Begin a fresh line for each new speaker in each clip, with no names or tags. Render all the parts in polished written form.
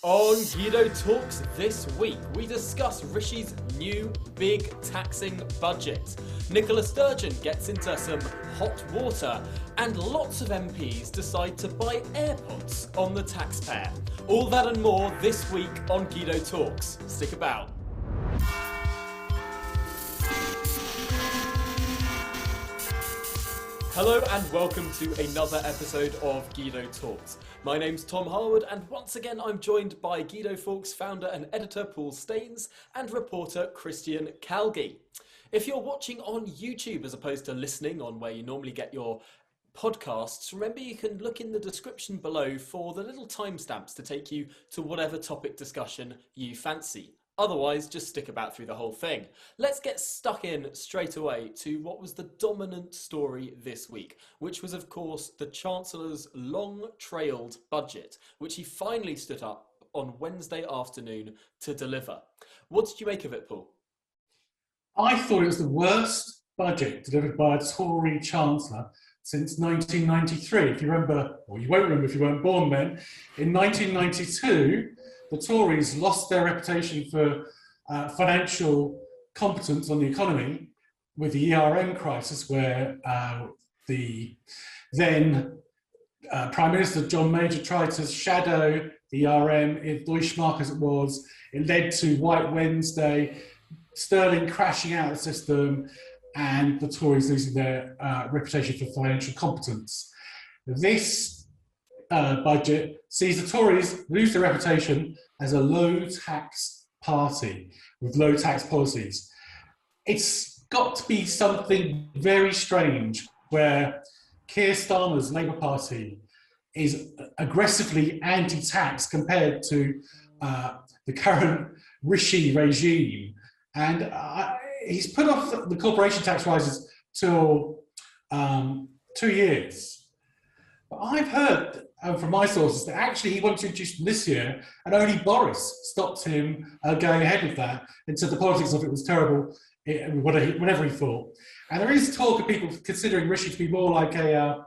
On Guido Talks this week, we discuss Rishi's new big taxing budget. Nicola Sturgeon gets into some hot water, and lots of MPs decide to buy AirPods on the taxpayer. All that and more this week on Guido Talks. Stick about. Hello and welcome to another episode of Guido Talks. My name's Tom Harwood, and once again I'm joined by Guido Talks founder and editor Paul Staines and reporter Christian Calgi. If you're watching on YouTube as opposed to listening on where you normally get your podcasts, remember you can look in the description below for the little timestamps to take you to whatever topic discussion you fancy. Otherwise, just stick about through the whole thing. Let's get stuck in straight away to what was the dominant story this week, which was, of course, the Chancellor's long-trailed budget, which he finally stood up on Wednesday afternoon to deliver. What did you make of it, Paul?
I thought it was the worst budget delivered by a Tory Chancellor since 1993. If you remember, or you won't remember if you weren't born then, in 1992, the Tories lost their reputation for financial competence on the economy with the ERM crisis, where the then Prime Minister John Major tried to shadow the ERM, Deutschmark as it was. It led to White Wednesday, sterling crashing out of the system, and the Tories losing their reputation for financial competence. This budget sees the Tories lose their reputation as a low-tax party with low-tax policies. It's got to be something very strange where Keir Starmer's Labour Party is aggressively anti-tax compared to the current Rishi regime. And he's put off the corporation tax rises till 2 years. But I've heard from my sources that actually he wanted to introduce them this year, and only Boris stopped him going ahead with that and said the politics of it was terrible, whatever he thought. And there is talk of people considering Rishi to be more like a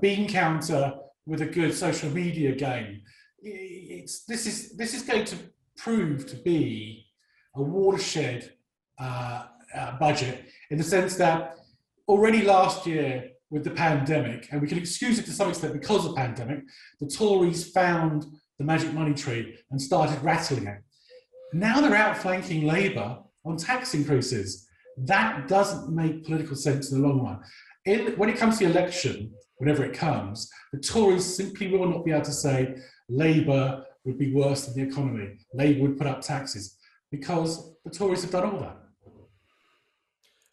bean counter with a good social media game. This is going to prove to be a watershed budget, in the sense that already last year with the pandemic, and we can excuse it to some extent because of the pandemic, the Tories found the magic money tree and started rattling it. Now they're outflanking Labour on tax increases. That doesn't make political sense in the long run. When it comes to the election, whenever it comes, the Tories simply will not be able to say Labour would be worse than the economy, Labour would put up taxes, because the Tories have done all that.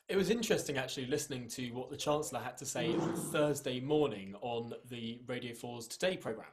It was interesting actually listening to what the Chancellor had to say on Thursday morning on the Radio 4's Today programme,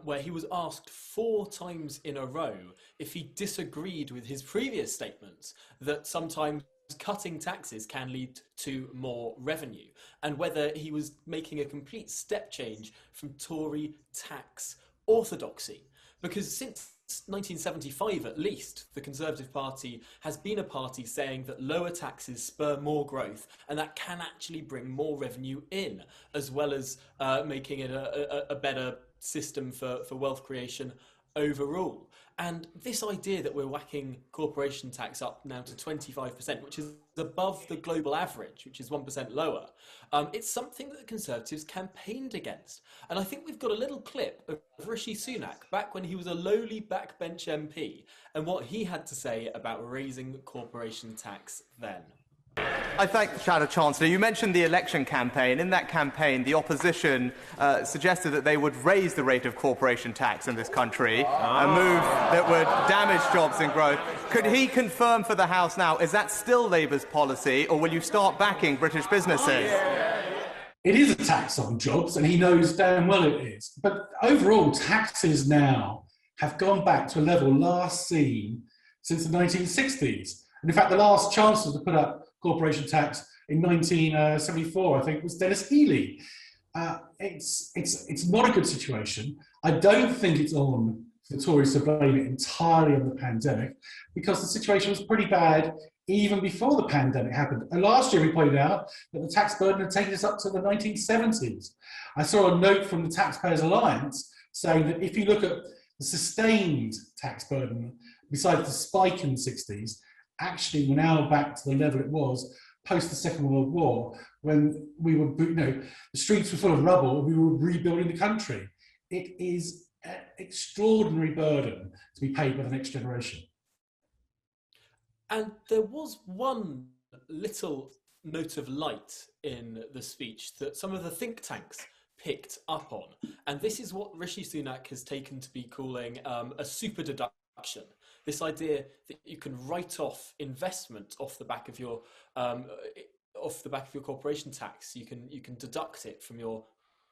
where he was asked 4 times in a row if he disagreed with his previous statements that sometimes cutting taxes can lead to more revenue, and whether he was making a complete step change from Tory tax orthodoxy. Because since 1975 at least, the Conservative Party has been a party saying that lower taxes spur more growth, and that can actually bring more revenue in, as well as making it a better system for wealth creation overall. And this idea that we're whacking corporation tax up now to 25%, which is above the global average, which is 1% lower, it's something that the Conservatives campaigned against. And I think we've got a little clip of Rishi Sunak back when he was a lowly backbench MP and what he had to say about raising corporation tax then.
I thank the Shadow Chancellor. You mentioned the election campaign. In that campaign, the opposition suggested that they would raise the rate of corporation tax in this country, a move that would damage jobs and growth. Could he confirm for the House now, is that still Labour's policy, or will you start backing British businesses?
It is a tax on jobs, and he knows damn well it is. But overall, taxes now have gone back to a level last seen since the 1960s. And in fact, the last Chancellor to put up corporation tax in 1974, I think, was Dennis Healey. It's not a good situation. I don't think it's on the Tories to blame it entirely on the pandemic, because the situation was pretty bad even before the pandemic happened. And last year we pointed out that the tax burden had taken us up to the 1970s. I saw a note from the Taxpayers Alliance saying that if you look at the sustained tax burden, besides the spike in the 60s, actually we're now back to the level it was post the Second World War, when we were, the streets were full of rubble and we were rebuilding the country. It is an extraordinary burden to be paid by the next generation.
And there was one little note of light in the speech that some of the think tanks picked up on. And this is what Rishi Sunak has taken to be calling a super deduction. This idea that you can write off investment off the back of your corporation tax. You can deduct it from your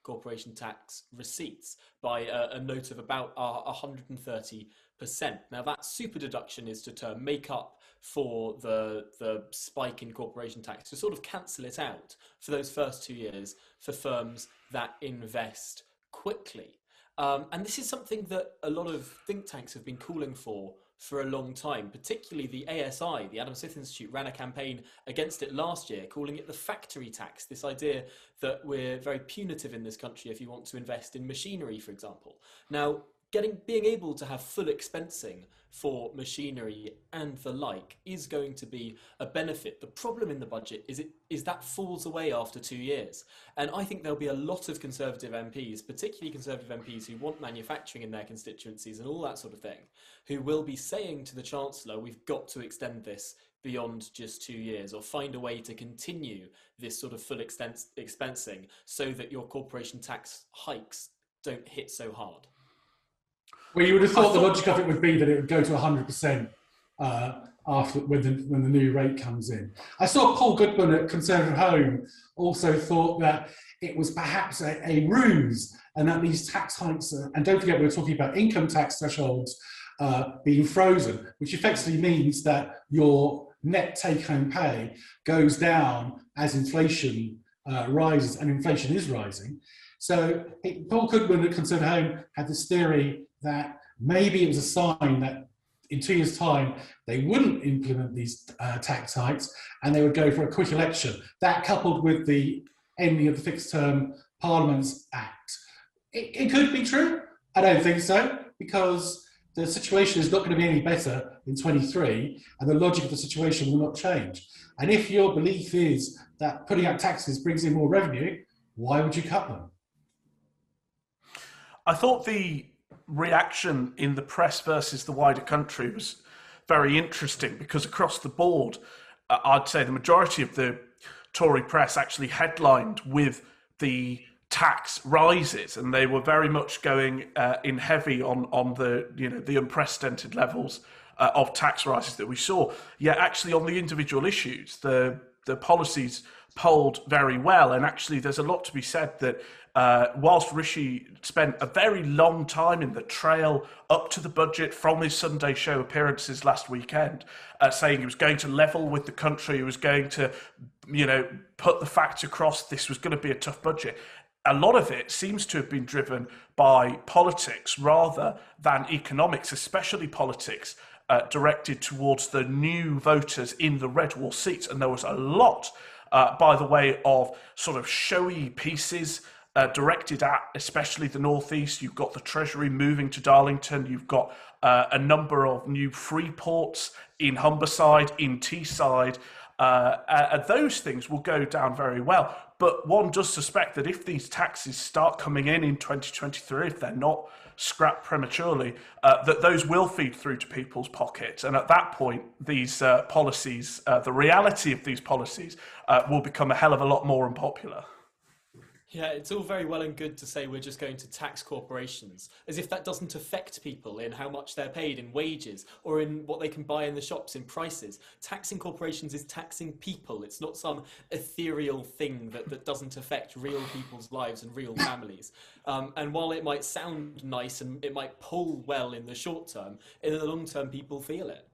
corporation tax receipts by a note of about 130%. Now that super deduction is to make up for the spike in corporation tax, to sort of cancel it out for those first 2 years for firms that invest quickly. And this is something that a lot of think tanks have been calling for a long time, particularly the ASI, the Adam Smith Institute, ran a campaign against it last year, calling it the factory tax, this idea that we're very punitive in this country if you want to invest in machinery, for example. Now, being able to have full expensing for machinery and the like is going to be a benefit. The problem in the budget is that falls away after 2 years. And I think there'll be a lot of Conservative MPs, particularly Conservative MPs who want manufacturing in their constituencies and all that sort of thing, who will be saying to the Chancellor, we've got to extend this beyond just 2 years, or find a way to continue this sort of full expensing so that your corporation tax hikes don't hit so hard.
Well, you would have thought the logic of it would be that it would go to 100% after when the new rate comes in. I saw Paul Goodman at Conservative Home also thought that it was perhaps a ruse, and that these tax hikes, and don't forget we're talking about income tax thresholds being frozen, which effectively means that your net take-home pay goes down as inflation rises, and inflation is rising. So Paul Goodman at Conservative Home had this theory that maybe it was a sign that in 2 years' time they wouldn't implement these tax hikes and they would go for a quick election. That, coupled with the ending of the Fixed Term Parliaments Act. It could be true. I don't think so, because the situation is not going to be any better in 23 and the logic of the situation will not change. And if your belief is that putting up taxes brings in more revenue, why would you cut them?
I thought the reaction in the press versus the wider country was very interesting, because across the board, I'd say the majority of the Tory press actually headlined with the tax rises, and they were very much going in heavy on the unprecedented levels of tax rises that we saw. Yet actually on the individual issues, the policies polled very well, and actually there's a lot to be said that whilst Rishi spent a very long time in the trail up to the budget from his Sunday show appearances last weekend, saying he was going to level with the country, he was going to, put the facts across, this was going to be a tough budget. A lot of it seems to have been driven by politics rather than economics, especially politics directed towards the new voters in the red wall seats. And there was a lot, by the way, of sort of showy pieces directed at especially the northeast. You've got the Treasury moving to Darlington. You've got a number of new free ports in Humberside, in Teesside. Those things will go down very well. But one does suspect that if these taxes start coming in 2023, if they're not scrapped prematurely, that those will feed through to people's pockets. And at that point, these policies, the reality of these policies, will become a hell of a lot more unpopular.
Yeah, it's all very well and good to say we're just going to tax corporations, as if that doesn't affect people in how much they're paid in wages or in what they can buy in the shops in prices. Taxing corporations is taxing people. It's not some ethereal thing that doesn't affect real people's lives and real families. And while it might sound nice and it might pull well in the short term, in the long term, people feel it.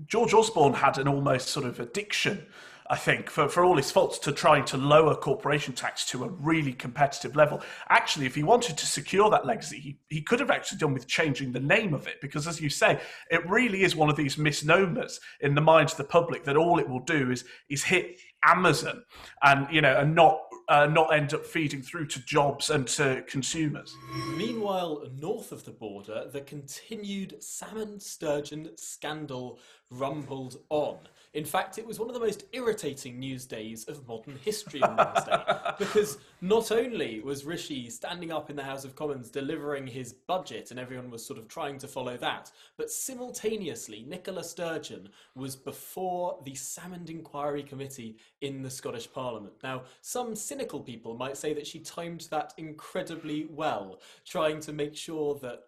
George Osborne had an almost sort of addiction, I think, for all his faults, to trying to lower corporation tax to a really competitive level. Actually, if he wanted to secure that legacy, he could have actually done with changing the name of it, because, as you say, it really is one of these misnomers in the minds of the public that all it will do is hit Amazon and not not end up feeding through to jobs and to consumers.
Meanwhile, north of the border, the continued Salmond Sturgeon scandal rumbled on. In fact, it was one of the most irritating news days of modern history on Wednesday, because not only was Rishi standing up in the House of Commons delivering his budget, and everyone was sort of trying to follow that, but simultaneously, Nicola Sturgeon was before the Salmond Inquiry Committee in the Scottish Parliament. Now, some cynical people might say that she timed that incredibly well, trying to make sure that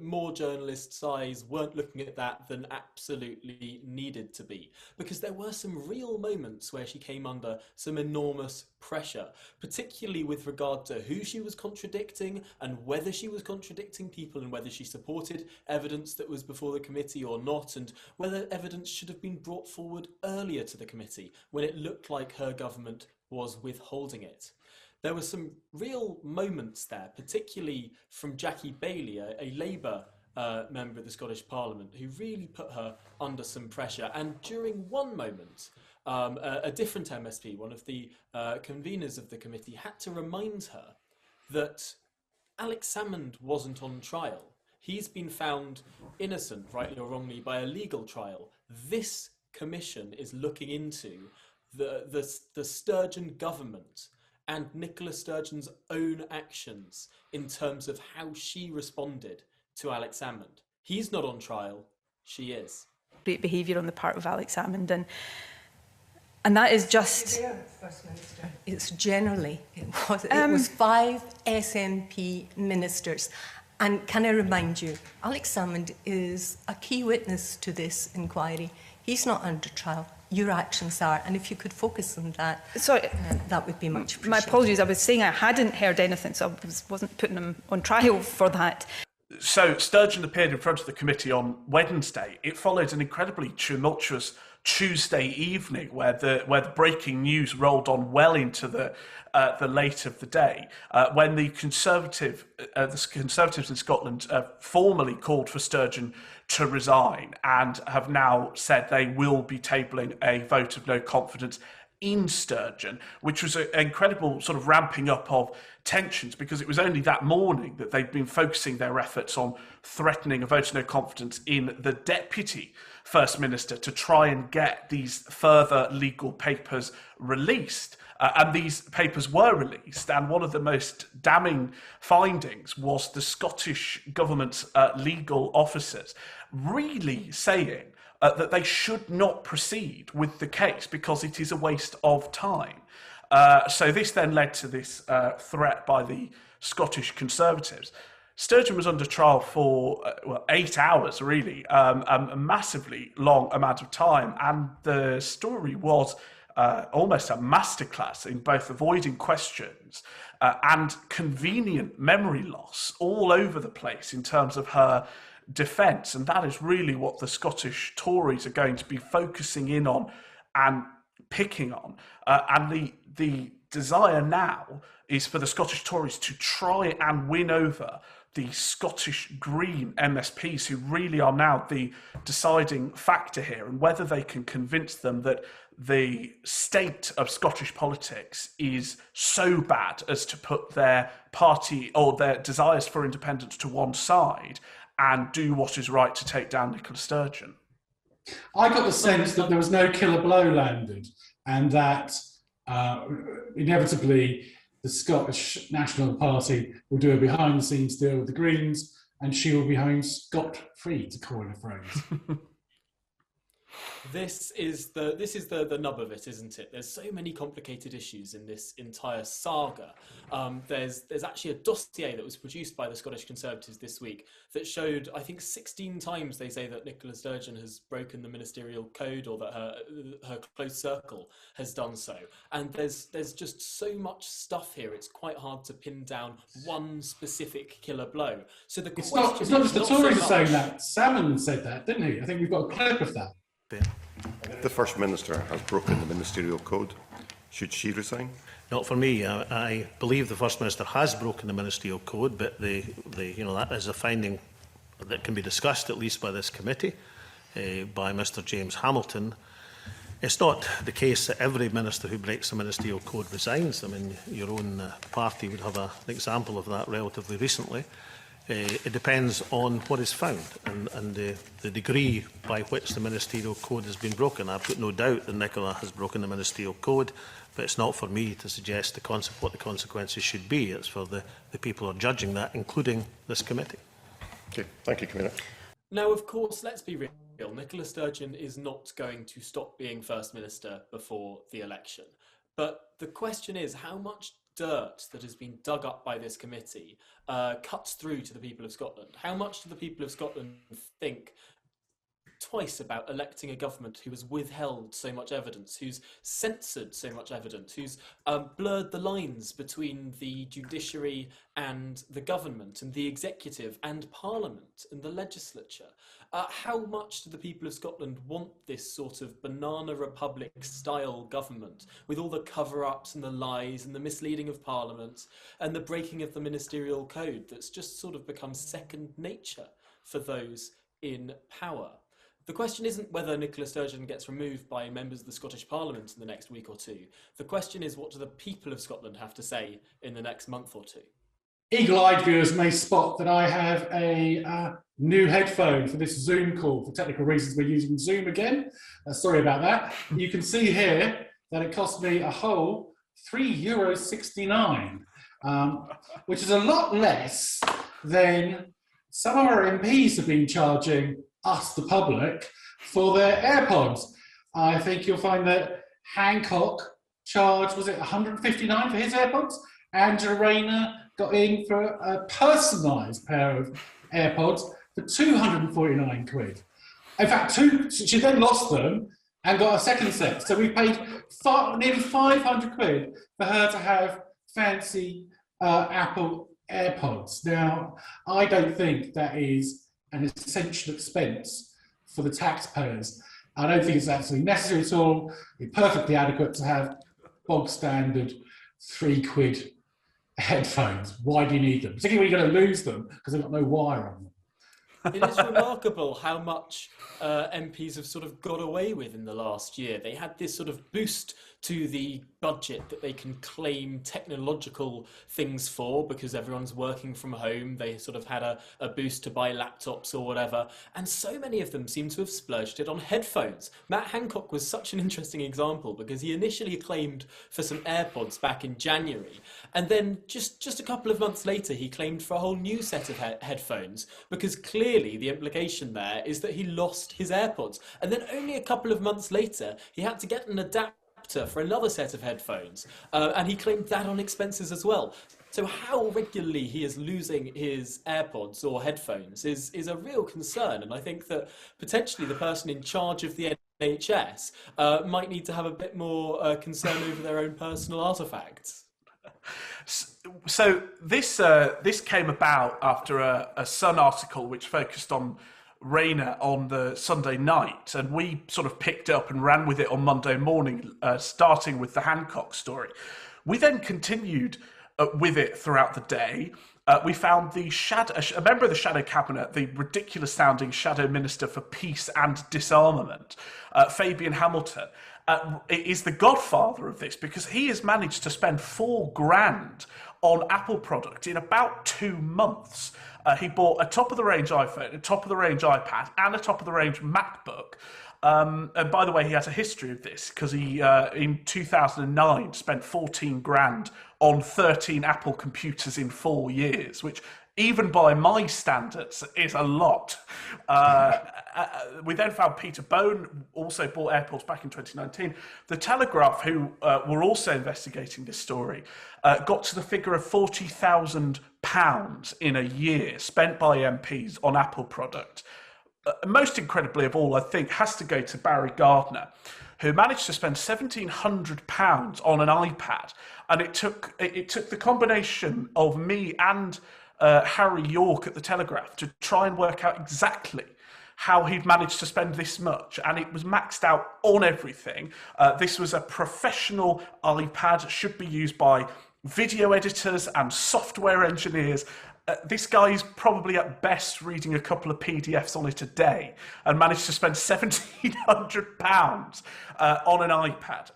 more journalists' eyes weren't looking at that than absolutely needed to be. Because there were some real moments where she came under some enormous pressure, particularly with regard to who she was contradicting and whether she was contradicting people and whether she supported evidence that was before the committee or not, and whether evidence should have been brought forward earlier to the committee when it looked like her government was withholding it. There were some real moments there, particularly from Jackie Baillie, a Labour member of the Scottish Parliament, who really put her under some pressure. And during one moment, a different MSP, one of the conveners of the committee, had to remind her that Alex Salmond wasn't on trial. He's been found innocent, rightly or wrongly, by a legal trial. This commission is looking into the Sturgeon government and Nicola Sturgeon's own actions in terms of how she responded to Alex Salmond. He's not on trial, she is.
Great behaviour on the part of Alex Salmond, and that is just...
First Minister. It's generally, it was 5 SNP ministers. And can I remind you, Alex Salmond is a key witness to this inquiry. He's not under trial. Your actions are, and if you could focus on that, that would be much appreciated.
My apologies, I was saying I hadn't heard anything, so I wasn't putting him on trial for that.
So Sturgeon appeared in front of the committee on Wednesday. It followed an incredibly tumultuous Tuesday evening where the breaking news rolled on well into the late of the day, when the Conservatives in Scotland formally called for Sturgeon to resign and have now said they will be tabling a vote of no confidence in Sturgeon, which was an incredible sort of ramping up of tensions, because it was only that morning that they'd been focusing their efforts on threatening a vote of no confidence in the Deputy First Minister to try and get these further legal papers released. And these papers were released, and one of the most damning findings was the Scottish Government's legal officers really saying that they should not proceed with the case because it is a waste of time. So this then led to this threat by the Scottish Conservatives. Sturgeon was under trial for 8 hours, really, a massively long amount of time, and the story was almost a masterclass in both avoiding questions and convenient memory loss all over the place in terms of her defence. And that is really what the Scottish Tories are going to be focusing in on and picking on. And the desire now is for the Scottish Tories to try and win over the Scottish Green MSPs, who really are now the deciding factor here, and whether they can convince them that the state of Scottish politics is so bad as to put their party or their desires for independence to one side and do what is right to take down Nicola Sturgeon.
I got the sense that there was no killer blow landed, and that inevitably the Scottish National Party will do a behind-the-scenes deal with the Greens, and she will be home scot-free, to coin a phrase.
This is the nub of it, isn't it? There's so many complicated issues in this entire saga. There's actually a dossier that was produced by the Scottish Conservatives this week that showed, I think, 16 times they say that Nicola Sturgeon has broken the ministerial code, or that her close circle has done so. And there's just so much stuff here. It's quite hard to pin down one specific killer blow. So
it's not just the Tories saying that. Salmond said that, didn't he? I think we've got a clip of that.
The First Minister has broken the ministerial code. Should she resign?
Not for me. I believe the First Minister has broken the ministerial code, but that is a finding that can be discussed, at least by this committee, by Mr James Hamilton. It's not the case that every minister who breaks the ministerial code resigns. I mean, your own party would have an example of that relatively recently. It depends on what is found and the degree by which the ministerial code has been broken. I've got no doubt that Nicola has broken the ministerial code, but it's not for me to suggest what the consequences should be. It's for the people who are judging that, including this committee.
Okay, thank you, Convener.
Now, of course, let's be real. Nicola Sturgeon is not going to stop being First Minister before the election. But the question is, how much dirt that has been dug up by this committee cuts through to the people of Scotland? How much do the people of Scotland think twice about electing a government who has withheld so much evidence, who's censored so much evidence, who's blurred the lines between the judiciary and the government and the executive and parliament and the legislature? How much do the people of Scotland want this sort of banana republic style government with all the cover-ups and the lies and the misleading of parliament and the breaking of the ministerial code that's just sort of become second nature for those in power? The question isn't whether Nicola Sturgeon gets removed by members of the Scottish Parliament in the next week or two. The question is, what do the people of Scotland have to say in the next month or two?
Eagle-eyed viewers may spot that I have a new headphone for this Zoom call. For technical reasons, we're using Zoom again. Sorry about that. You can see here that it cost me a whole €3.69, which is a lot less than some of our MPs have been charging us, the public, for their AirPods. I think you'll find that Hancock charged, was it $159 for his AirPods? Andrew Rayner got in for a personalised pair of AirPods for 249 quid. In fact, she then lost them and got a second set. So we paid nearly 500 quid for her to have fancy Apple AirPods. Now, I don't think that is an essential expense for the taxpayers. I don't think it's absolutely necessary at all. It's perfectly adequate to have bog standard £3 headphones. Why do you need them? Particularly when you're going to lose them because they've got no wire on them.
It is remarkable how much MPs have sort of got away with in the last year. They had this sort of boost to the budget that they can claim technological things for because everyone's working from home. They sort of had a boost to buy laptops or whatever. And so many of them seem to have splurged it on headphones. Matt Hancock was such an interesting example because he initially claimed for some AirPods back in January. And then just a couple of months later, he claimed for a whole new set of headphones because clearly the implication there is that he lost his AirPods. And then only a couple of months later, he had to get an adapter for another set of headphones, and he claimed that on expenses as well. So how regularly he is losing his AirPods or headphones is a real concern, and I think that potentially the person in charge of the NHS might need to have a bit more concern over their own personal artefacts.
So this came about after a Sun article which focused on Rayner on the Sunday night, and we sort of picked up and ran with it on Monday morning, starting with the Hancock story. We then continued with it throughout the day. We found a member of the Shadow Cabinet, the ridiculous-sounding Shadow Minister for Peace and Disarmament, Fabian Hamilton, is the godfather of this because he has managed to spend $4,000 on Apple product in about 2 months. He bought a top-of-the-range iPhone, a top-of-the-range iPad, and a top-of-the-range MacBook. And by the way, he has a history of this because he, in 2009, spent $14,000 on 13 Apple computers in 4 years, which, even by my standards, is a lot. We then found Peter Bone also bought AirPods back in 2019. The Telegraph, who were also investigating this story, got to the figure of £40,000 in a year spent by MPs on Apple product. Most incredibly of all, I think, has to go to Barry Gardner, who managed to spend £1,700 on an iPad, and it took the combination of me and Harry York at the Telegraph to try and work out exactly how he'd managed to spend this much, and it was maxed out on everything. This was a professional iPad, should be used by video editors and software engineers. this guy is probably at best reading a couple of PDFs on it a day and managed to spend £1,700 on an iPad.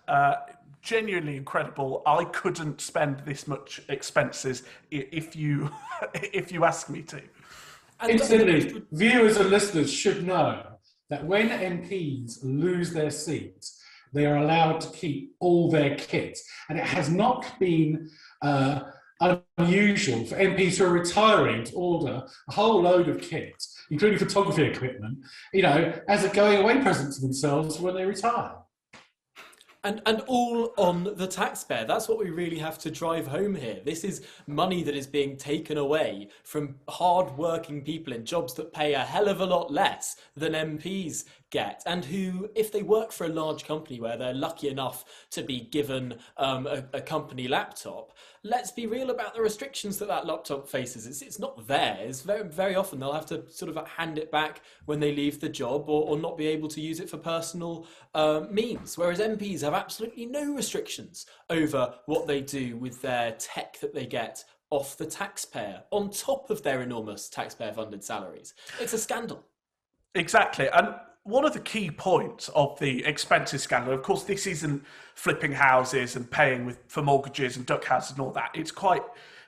Genuinely incredible. I couldn't spend this much expenses if you ask me to.
Incidentally, viewers and listeners should know that when MPs lose their seats, they are allowed to keep all their kit. And it has not been unusual for MPs who are retiring to order a whole load of kit, including photography equipment, as a going away present to themselves when they retire.
And all on the taxpayer. That's what we really have to drive home here. This is money that is being taken away from hard-working people in jobs that pay a hell of a lot less than MPs get, and who, if they work for a large company where they're lucky enough to be given a company laptop, let's be real about the restrictions that laptop faces. It's not theirs. Very, very often they'll have to sort of hand it back when they leave the job, or not be able to use it for personal means, whereas MPs have absolutely no restrictions over what they do with their tech that they get off the taxpayer, on top of their enormous taxpayer-funded salaries. It's a scandal.
Exactly. And one of the key points of the expenses scandal, of course, this isn't flipping houses and paying for mortgages and duck houses and all that. It's quite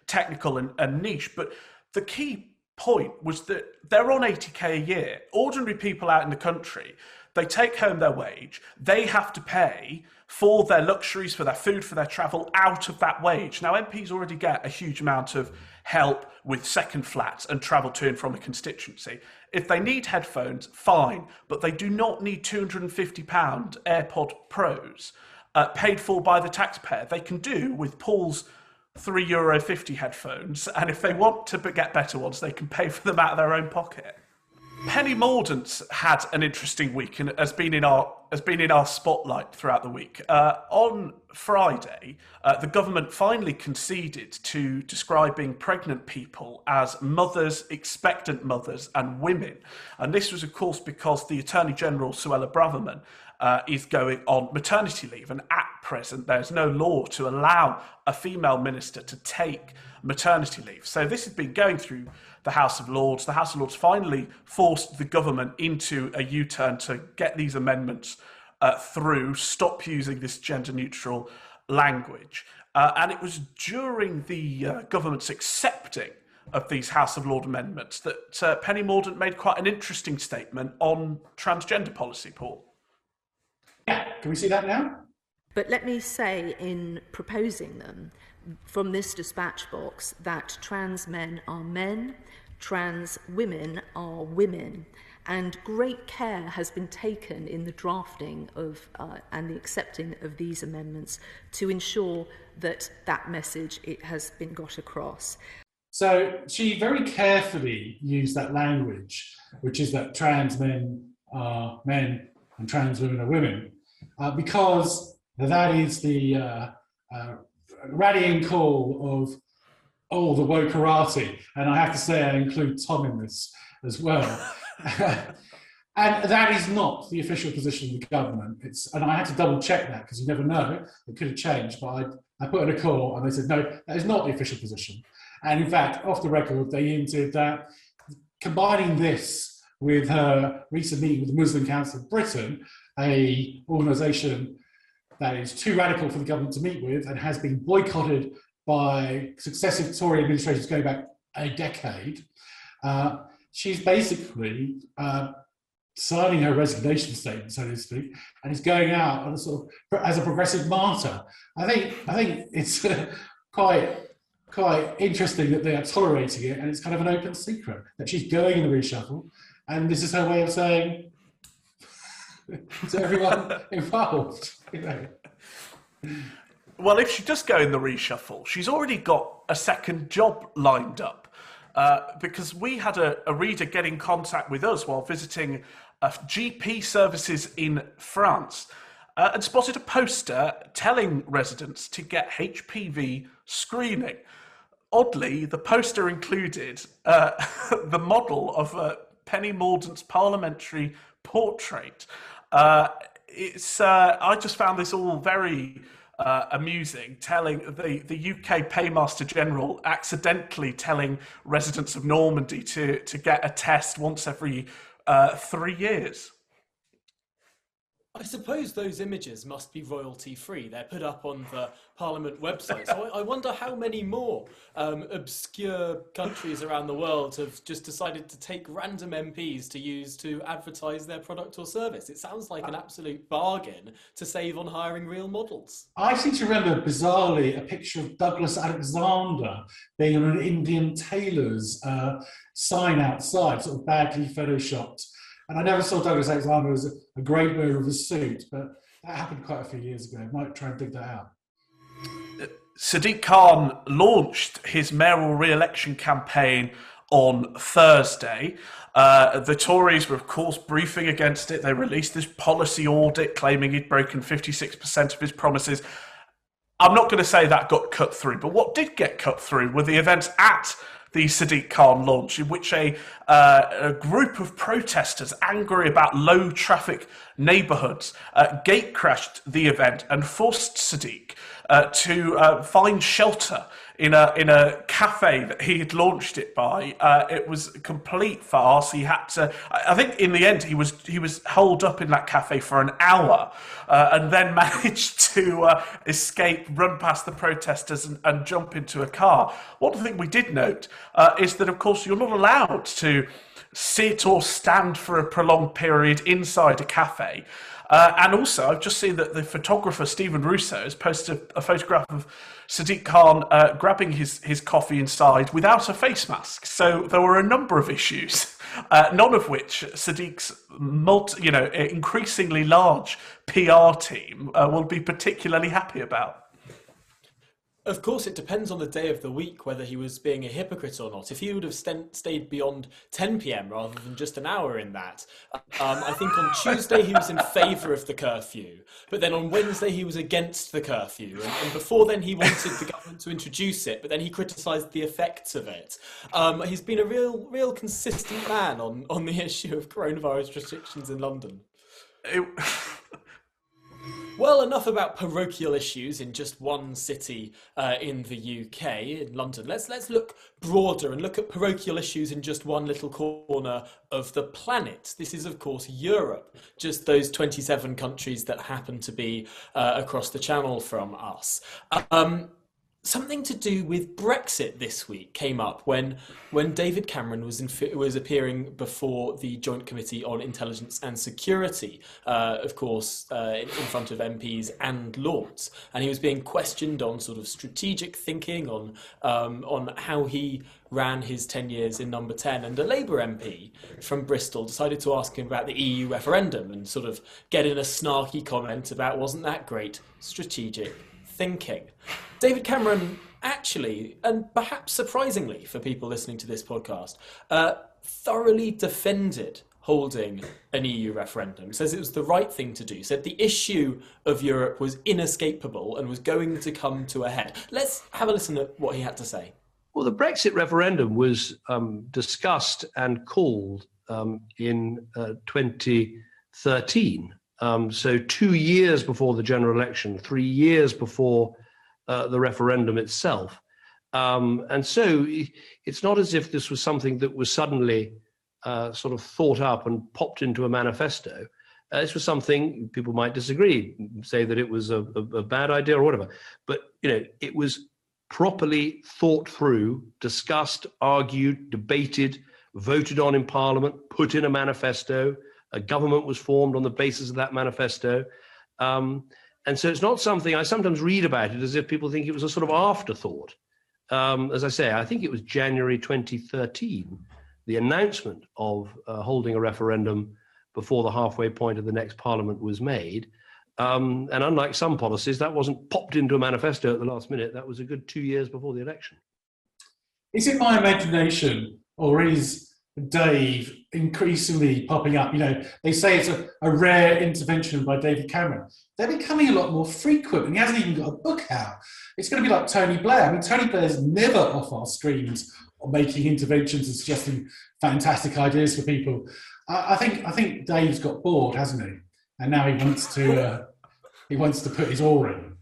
technical and niche. But the key point was that they're on 80k a year. Ordinary people out in the country, they take home their wage. They have to pay for their luxuries, for their food, for their travel out of that wage. Now, MPs already get a huge amount of help with second flats and travel to and from a constituency. If they need headphones, fine, but they do not need £250 AirPod Pros paid for by the taxpayer. They can do with Paul's €3.50 headphones, and if they want to get better ones, they can pay for them out of their own pocket. Penny Mordaunt's had an interesting week and has been in our spotlight throughout the week. On Friday, the government finally conceded to describing pregnant people as mothers, expectant mothers, and women. And this was, of course, because the Attorney General, Suella Braverman, is going on maternity leave, and at present there's no law to allow a female minister to take maternity leave. So this has been going through the House of Lords. The House of Lords finally forced the government into a U-turn to get these amendments through, stop using this gender-neutral language. And it was during the government's accepting of these House of Lords amendments that Penny Mordaunt made quite an interesting statement on transgender policy, Paul.
Yeah, can we see that now?
But let me say, in proposing them from this dispatch box, that trans men are men, trans women are women, and great care has been taken in the drafting of and the accepting of these amendments to ensure that that message has been got across.
So she very carefully used that language, which is that trans men are men and trans women are women, because that is the rallying call of all the wokerati, and I have to say I include Tom in this as well. And that is not the official position of the government. And I had to double check that because you never know, it could have changed, but I put in a call and they said, no, that is not the official position. And in fact, off the record, they hinted that combining this with her recent meeting with the Muslim Council of Britain, an organisation that is too radical for the government to meet with and has been boycotted by successive Tory administrations going back a decade, she's basically signing her resignation statement, so to speak, and is going out on a sort of as a progressive martyr. I think it's quite interesting that they are tolerating it, and it's kind of an open secret that she's going in the reshuffle, and this is her way of saying to everyone involved.
Well, if she does go in the reshuffle, she's already got a second job lined up, because we had a reader get in contact with us while visiting GP services in France and spotted a poster telling residents to get HPV screening. Oddly, the poster included the model of Penny Mordaunt's parliamentary portrait. I just found this all very amusing, telling the UK Paymaster General accidentally telling residents of Normandy to get a test once every 3 years.
I suppose those images must be royalty-free. They're put up on the Parliament website. So I wonder how many more obscure countries around the world have just decided to take random MPs to use to advertise their product or service. It sounds like an absolute bargain to save on hiring real models.
I seem to remember, bizarrely, a picture of Douglas Alexander being on an Indian tailor's sign outside, sort of badly photoshopped. And I never saw Douglas Alexander as a great wearer of a suit, but that happened quite a few years ago. I might try and dig that out.
Sadiq Khan launched his mayoral re-election campaign on Thursday. The Tories were, of course, briefing against it. They released this policy audit claiming he'd broken 56% of his promises. I'm not going to say that got cut through, but what did get cut through were the events at the Sadiq Khan launch, in which a group of protesters angry about low traffic neighbourhoods gate crashed the event and forced Sadiq to find shelter in a cafe that he had launched it by. It was a complete farce. He had to. I think in the end he was holed up in that cafe for an hour, and then managed to escape, run past the protesters, and jump into a car. One thing we did note is that, of course, you're not allowed to sit or stand for a prolonged period inside a cafe. And also, I've just seen that the photographer Stephen Russo has posted a photograph of Sadiq Khan grabbing his coffee inside without a face mask. So there were a number of issues, none of which Sadiq's increasingly large PR team will be particularly happy about.
Of course, it depends on the day of the week whether he was being a hypocrite or not. If he would have stayed beyond 10 p.m. rather than just an hour in that, I think on Tuesday he was in favour of the curfew, but then on Wednesday he was against the curfew, and before then he wanted the government to introduce it, but then he criticised the effects of it. He's been a real consistent man on the issue of coronavirus restrictions in London. Well, enough about parochial issues in just one city in the UK, in London. Let's look broader and look at parochial issues in just one little corner of the planet. This is, of course, Europe, just those 27 countries that happen to be across the channel from us. Something to do with Brexit this week came up when David Cameron was appearing before the Joint Committee on Intelligence and Security, of course, in front of MPs and Lords, and he was being questioned on sort of strategic thinking, on how he ran his 10 years in Number 10, and a Labour MP from Bristol decided to ask him about the EU referendum and sort of get in a snarky comment about wasn't that great strategic thinking. David Cameron actually, and perhaps surprisingly for people listening to this podcast, thoroughly defended holding an EU referendum, says it was the right thing to do, said the issue of Europe was inescapable and was going to come to a head. Let's have a listen to what he had to say.
Well, the Brexit referendum was discussed and called in 2013. So 2 years before the general election, 3 years before the referendum itself. And so it's not as if this was something that was suddenly sort of thought up and popped into a manifesto. This was something, people might disagree, say that it was a bad idea or whatever. But, it was properly thought through, discussed, argued, debated, voted on in Parliament, put in a manifesto. A government was formed on the basis of that manifesto. And so it's not something, I sometimes read about it as if people think it was a sort of afterthought. As I say, I think it was January 2013, the announcement of holding a referendum before the halfway point of the next Parliament was made. And unlike some policies, that wasn't popped into a manifesto at the last minute. That was a good 2 years before the election.
Is it my imagination, or is Dave increasingly popping up? They say it's a rare intervention by David Cameron. They're becoming a lot more frequent, and he hasn't even got a book out. It's going to be like Tony Blair. I mean, Tony Blair's never off our screens or making interventions and suggesting fantastic ideas for people. I think Dave's got bored, hasn't he? And now he wants to put his oar in.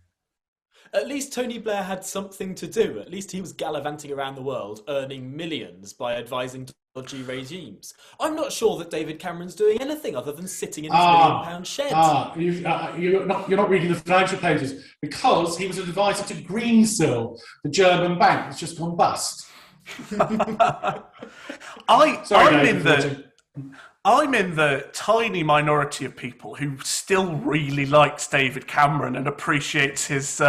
At least Tony Blair had something to do. At least he was gallivanting around the world, earning millions by advising dodgy regimes. I'm not sure that David Cameron's doing anything other than sitting in his £1 million shed.
You're not reading the financial pages, because he was an advisor to Greensill, the German bank that's just gone bust.
I'm in the tiny minority of people who still really likes David Cameron and appreciates his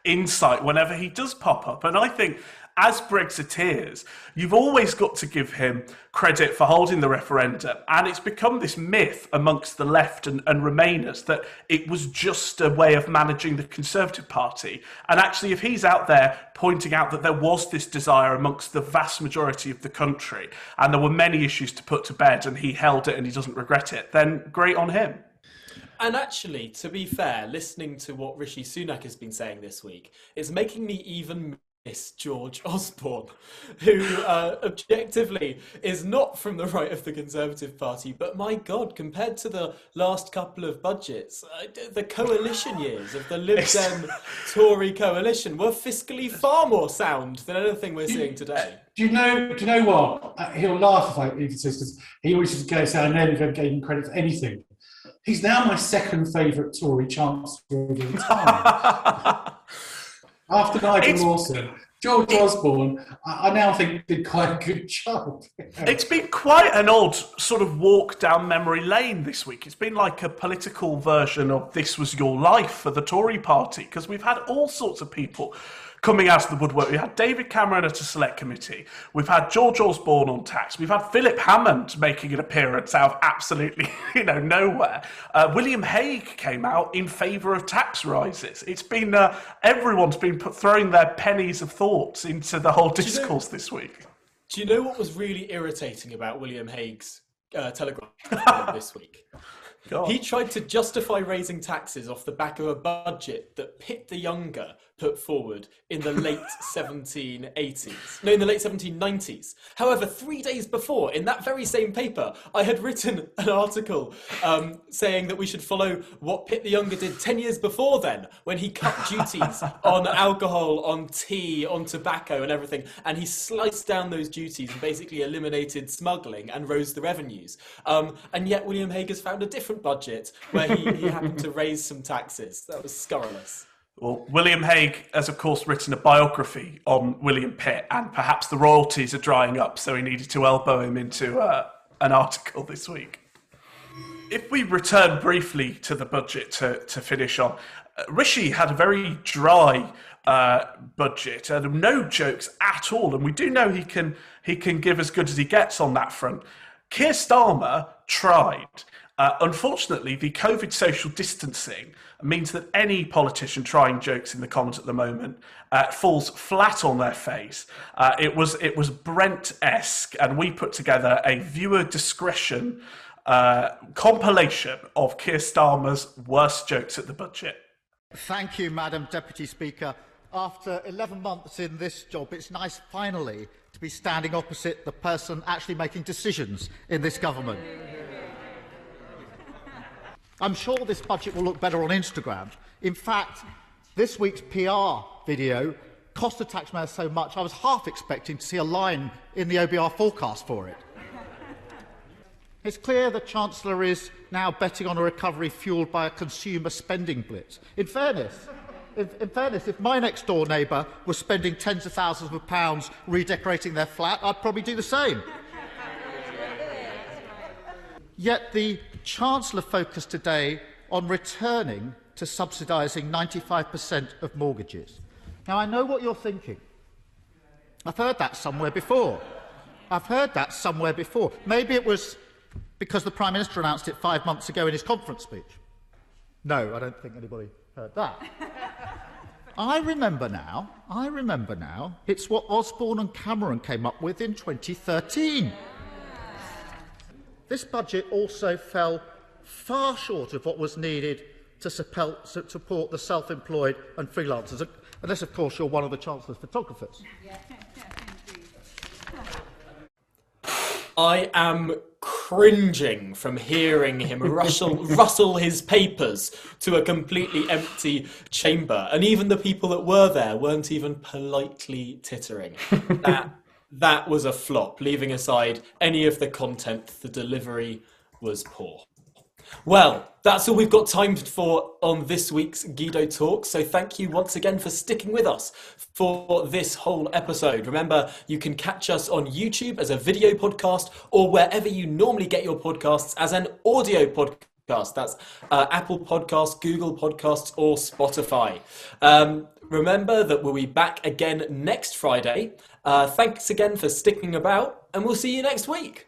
insight whenever he does pop up. And I think, as Brexiteers, you've always got to give him credit for holding the referendum. And it's become this myth amongst the left and Remainers that it was just a way of managing the Conservative Party. And actually, if he's out there pointing out that there was this desire amongst the vast majority of the country, and there were many issues to put to bed, and he held it and he doesn't regret it, then great on him.
And actually, to be fair, listening to what Rishi Sunak has been saying this week, it's making me even miss George Osborne, who objectively is not from the right of the Conservative Party, but my God, compared to the last couple of budgets, the coalition years of the Lib Dem Tory coalition were fiscally far more sound than anything we're seeing today.
Do you know what? He'll laugh if I even say, because he always just goes, I never gave him credit for anything. He's now my second favourite Tory Chancellor of all time. After Nigel Lawson, George Osborne, I now think did quite a good job.
It's been quite an odd sort of walk down memory lane this week. It's been like a political version of This Was Your Life for the Tory party, because we've had all sorts of people coming out of the woodwork. We had David Cameron at a select committee. We've had George Osborne on tax. We've had Philip Hammond making an appearance out of absolutely, nowhere. William Hague came out in favour of tax rises. It's been everyone's been throwing their pennies of thoughts into the whole discourse this week.
Do you know what was really irritating about William Hague's Telegraph this week? He tried to justify raising taxes off the back of a budget that Pitt the Younger put forward in the late 1790s. However, 3 days before, in that very same paper, I had written an article saying that we should follow what Pitt the Younger did 10 years before then, when he cut duties on alcohol, on tea, on tobacco and everything, and he sliced down those duties and basically eliminated smuggling and rose the revenues. And yet William Hague has found a different budget where he happened to raise some taxes. That was scurrilous.
Well, William Hague has, of course, written a biography on William Pitt, and perhaps the royalties are drying up, so he needed to elbow him into an article this week. If we return briefly to the budget to finish on, Rishi had a very dry budget, and no jokes at all, and we do know he can give as good as he gets on that front. Keir Starmer tried. Unfortunately, the COVID social distancing means that any politician trying jokes in the Commons at the moment falls flat on their face. It was Brent-esque, and we put together a viewer discretion compilation of Keir Starmer's worst jokes at the budget.
Thank you, Madam Deputy Speaker. After 11 months in this job, it's nice finally to be standing opposite the person actually making decisions in this government. I'm sure this budget will look better on Instagram. In fact, this week's PR video cost the taxpayer so much I was half expecting to see a line in the OBR forecast for it. It's clear the Chancellor is now betting on a recovery fuelled by a consumer spending blitz. In fairness, if my next-door neighbour was spending tens of thousands of pounds redecorating their flat, I'd probably do the same. Yet the Chancellor focused today on returning to subsidising 95% of mortgages. Now, I know what you're thinking. I've heard that somewhere before. Maybe it was because the Prime Minister announced it 5 months ago in his conference speech. No, I don't think anybody heard that. I remember now, it's what Osborne and Cameron came up with in 2013. This budget also fell far short of what was needed to support the self-employed and freelancers, unless, of course, you're one of the Chancellor's photographers.
I am cringing from hearing him rustle his papers to a completely empty chamber. And even the people that were there weren't even politely tittering. That was a flop, leaving aside any of the content. The delivery was poor. Well, that's all we've got time for on this week's Guido Talk. So thank you once again for sticking with us for this whole episode. Remember, you can catch us on YouTube as a video podcast or wherever you normally get your podcasts as an audio podcast. That's Apple Podcasts, Google Podcasts or Spotify. Remember that we'll be back again next Friday. Thanks again for sticking about and we'll see you next week.